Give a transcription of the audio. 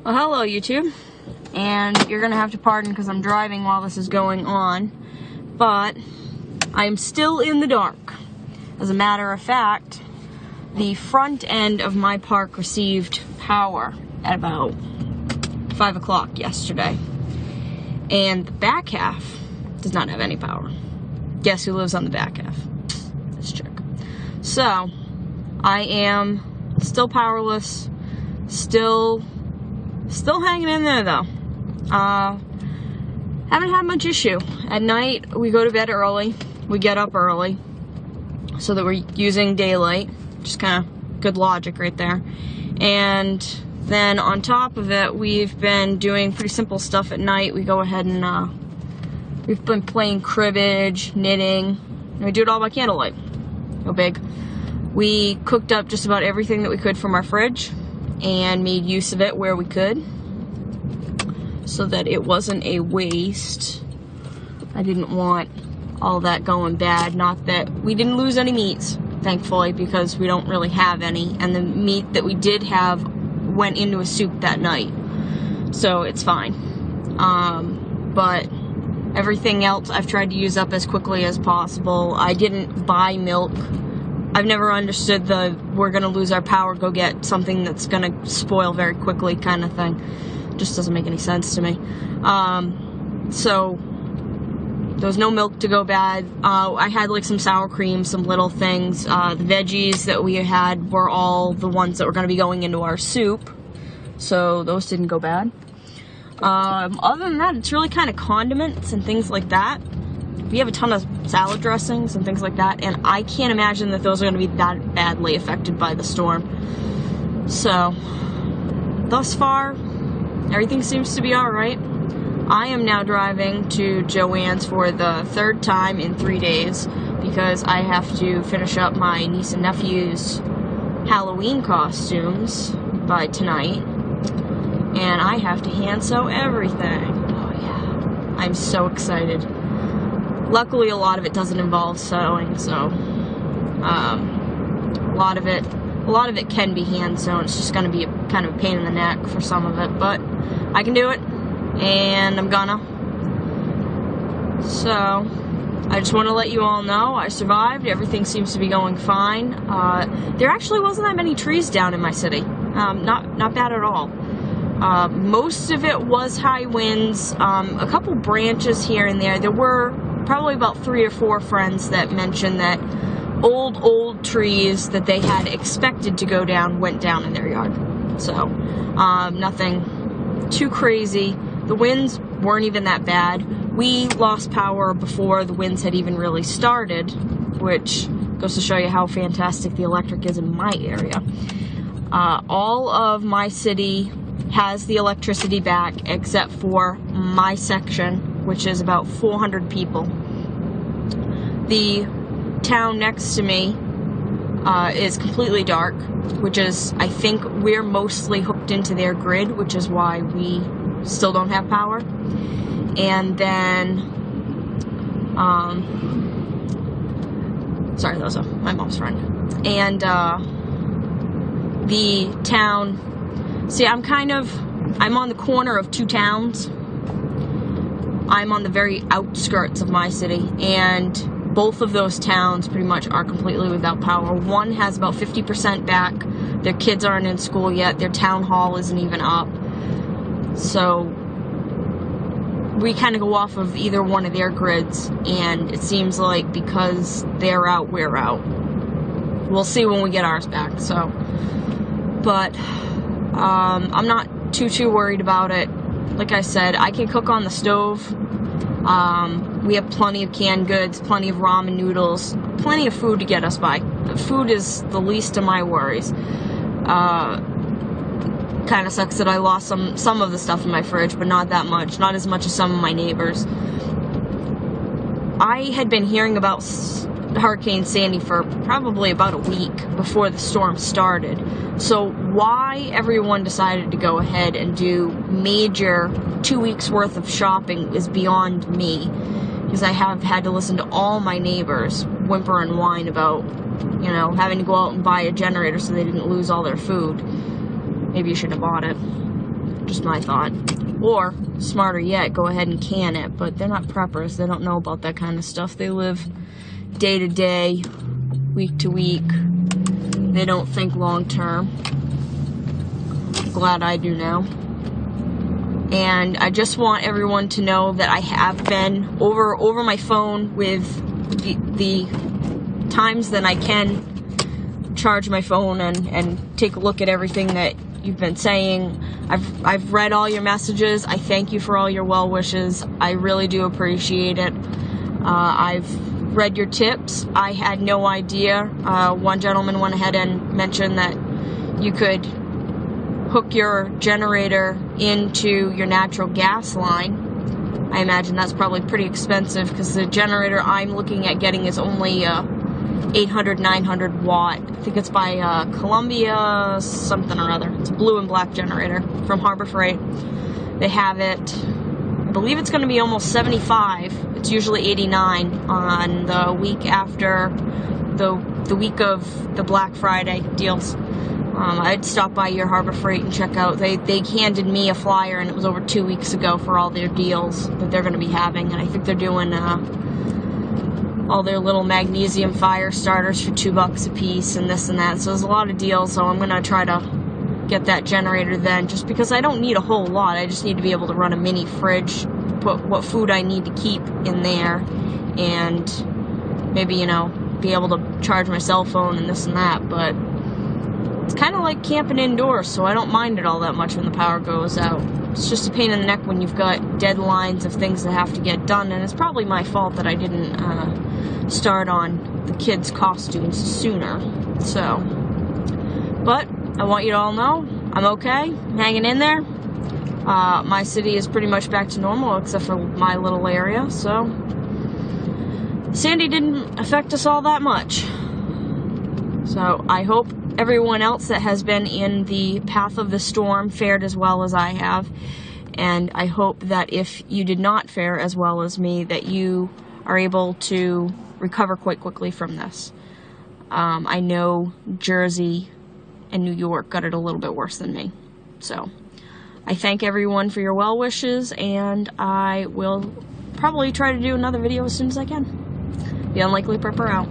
Well, hello YouTube, and you're gonna have to pardon because I'm driving while this is going on, but I'm still in the dark. As a matter of fact, the front end of my park received power at about 5 o'clock yesterday, and the back half does not have any power. Guess who lives on the back half? This chick. So, I am still powerless, still hanging in there though. Haven't had much issue. At night, we go to bed early, we get up early, so that we're using daylight. Just kind of good logic right there. And then on top of it, we've been doing pretty simple stuff at night. We go ahead and we've been playing cribbage, knitting, and we do it all by candlelight. No big. We cooked up just about everything that we could from our fridge and made use of it where we could so that it wasn't a waste. I didn't want all that going bad. Not that we didn't lose any meats, thankfully, because we don't really have any, and the meat that we did have went into a soup that night, so it's fine. But everything else I've tried to use up as quickly as possible. I didn't buy milk. I've never understood the we're gonna lose our power, go get something that's gonna spoil very quickly kind of thing. Just doesn't make any sense to me. So there was no milk to go bad. I had like some sour cream, some little things. The veggies that we had were all the ones that were gonna be going into our soup, so those didn't go bad. Other than that, it's really kind of condiments and things like that. We have a ton of salad dressings and things like that, and I can't imagine that those are going to be that badly affected by the storm. So, thus far, everything seems to be alright. I am now driving to Joann's for the third time in 3 days because I have to finish up my niece and nephew's Halloween costumes by tonight, and I have to hand sew everything. Oh yeah, I'm so excited. Luckily, a lot of it doesn't involve sewing, so a lot of it can be hand sewn. It's just going to be kind of a pain in the neck for some of it, but I can do it, and I'm gonna. So I just want to let you all know I survived. Everything seems to be going fine. There actually wasn't that many trees down in my city. Not bad at all. Most of it was high winds. A couple branches here and there. There were probably about 3 or 4 friends that mentioned that old trees that they had expected to go down went down in their yard. So, nothing too crazy. The winds weren't even that bad. We lost power before the winds had even really started, which goes to show you how fantastic the electric is in my area. All of my city has the electricity back except for my section, which is about 400 people. The town next to me is completely dark, which is, I think, we're mostly hooked into their grid, which is why we still don't have power. And then, sorry, that was my mom's friend. And the town, see, I'm on the corner of 2 towns. I'm on the very outskirts of my city, and both of those towns pretty much are completely without power. One has about 50% back. Their kids aren't in school yet. Their town hall isn't even up. So we kind of go off of either one of their grids, and it seems like because they're out, we're out. We'll see when we get ours back. So, but I'm not too worried about it. Like I said, I can cook on the stove. We have plenty of canned goods, plenty of ramen noodles, plenty of food to get us by. Food is the least of my worries. Kind of sucks that I lost some of the stuff in my fridge, but not that much. Not as much as some of my neighbors. I had been hearing about Hurricane Sandy for probably about a week before the storm started. So why everyone decided to go ahead and do major 2 weeks worth of shopping is beyond me, because I have had to listen to all my neighbors whimper and whine about, you know, having to go out and buy a generator so they didn't lose all their food. Maybe you shouldn't have bought it. Just my thought. Or, smarter yet, go ahead and can it. But they're not preppers. They don't know about that kind of stuff. They live day to day, week to week. They don't think long term. Glad I do now. And I just want everyone to know that I have been over my phone with the times that I can charge my phone and take a look at everything that you've been saying. I've read all your messages. I thank you for all your well wishes. I really do appreciate it. I've read your tips. I had no idea. One gentleman went ahead and mentioned that you could hook your generator into your natural gas line. I imagine that's probably pretty expensive because the generator I'm looking at getting is only 800, 900 watt. I think it's by Columbia something or other. It's a blue and black generator from Harbor Freight. They have it. I believe it's going to be almost 75. It's usually 89 on the week after the week of the Black Friday deals. I'd stop by your Harbor Freight and check out. They handed me a flyer, and it was over 2 weeks ago for all their deals that they're going to be having. And I think they're doing all their little magnesium fire starters for $2 a piece and this and that. So there's a lot of deals. So I'm going to try to get that generator then, just because I don't need a whole lot. I just need to be able to run a mini fridge, put what food I need to keep in there, and maybe, you know, be able to charge my cell phone and this and that. But it's kind of like camping indoors, so I don't mind it all that much when the power goes out. It's just a pain in the neck when you've got deadlines of things that have to get done, and it's probably my fault that I didn't start on the kids' costumes sooner. So, but I want you to all know I'm okay, I'm hanging in there. My city is pretty much back to normal except for my little area, so Sandy didn't affect us all that much. So I hope everyone else that has been in the path of the storm fared as well as I have, and I hope that if you did not fare as well as me, that you are able to recover quite quickly from this. I know Jersey and New York got it a little bit worse than me. So I thank everyone for your well wishes, and I will probably try to do another video as soon as I can. The Unlikely Prepper out.